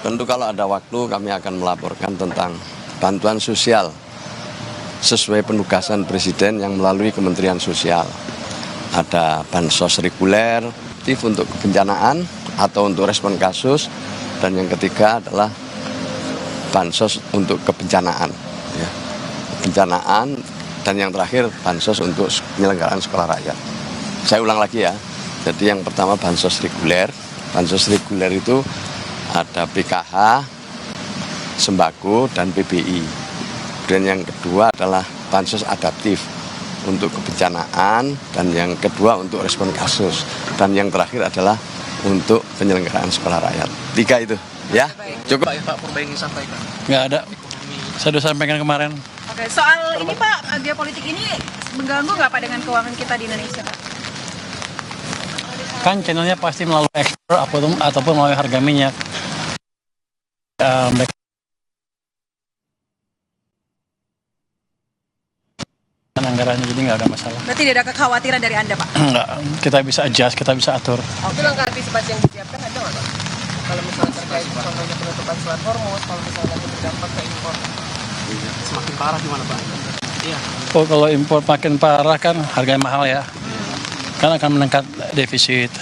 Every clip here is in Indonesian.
Tentu kalau ada waktu kami akan melaporkan tentang bantuan sosial sesuai penugasan Presiden yang melalui Kementerian Sosial. Ada bansos reguler, untuk kebencanaan atau untuk respon kasus, dan yang ketiga adalah bansos untuk kebencanaan. Ya. Kebencanaan, dan yang terakhir bansos untuk penyelenggaraan sekolah rakyat. Saya ulang lagi ya, jadi yang pertama bansos reguler. Bansos reguler itu ada PKH, sembako, dan PBI. Dan yang kedua adalah bansos adaptif untuk kebencanaan, dan yang kedua untuk respon kasus, dan yang terakhir adalah untuk penyelenggaraan sekolah rakyat. 3 itu, ya. Cukup. Pak Purba ingin sampaikan? Nggak ada. Saya sudah sampaikan kemarin. Oke, soal ini Pak, geopolitik ini mengganggu nggak Pak dengan keuangan kita di Indonesia, Pak? Kan channelnya pasti melalui ekspor ataupun melalui harga minyak. Anggarannya, jadi nggak ada masalah. Berarti tidak ada kekhawatiran dari Anda, Pak? Nggak, kita bisa adjust, kita bisa atur. Oke, langkah antisipasi yang disiapkan ada nggak, Pak? Kalau misalnya terkait contohnya penutupan Selat Hormuz, kalau misalnya nanti berdampak ke impor, semakin parah gimana, Pak? Iya. Oh, kalau impor makin parah kan harganya mahal ya. Kan akan menekan defisit.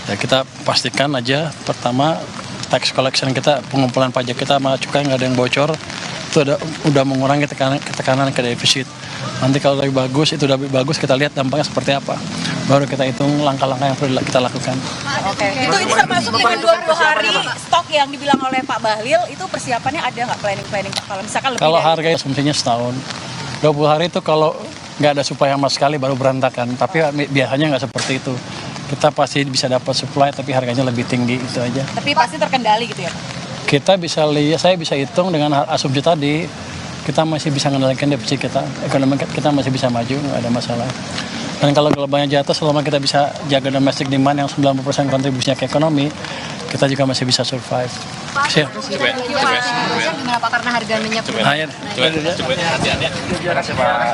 Ya, kita pastikan aja pertama tax collection kita, pengumpulan pajak kita sama cukai nggak ada yang bocor. Itu udah mengurangi tekanan ke defisit. Nanti kalau lebih bagus, itu lebih bagus, kita lihat dampaknya seperti apa. Baru kita hitung langkah-langkah yang perlu kita lakukan. Oke. Itu bisa masuk dengan 20 hari stok yang dibilang oleh Pak Bahlil, itu persiapannya ada nggak planning Pak? Kalau misalkan lebih Kalau dari harganya asumsinya setahun. 20 hari itu kalau nggak ada supply sama sekali baru berantakan. Tapi biasanya nggak seperti itu. Kita pasti bisa dapat supply tapi harganya lebih tinggi, itu aja. Tapi pasti terkendali gitu ya, Pak? Kita bisa lihat, saya bisa hitung dengan asumsi tadi, kita masih bisa mengendalikan defisit kita, ekonomi kita masih bisa maju, nggak ada masalah. Dan kalau gelombangnya jatuh, selama kita bisa jaga domestic demand yang 90% kontribusinya ke ekonomi, kita juga masih bisa survive. Siap. Gimana Pak, karena harga minyak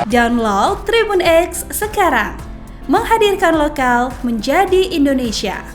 Download Tribun X sekarang, menghadirkan lokal menjadi Indonesia.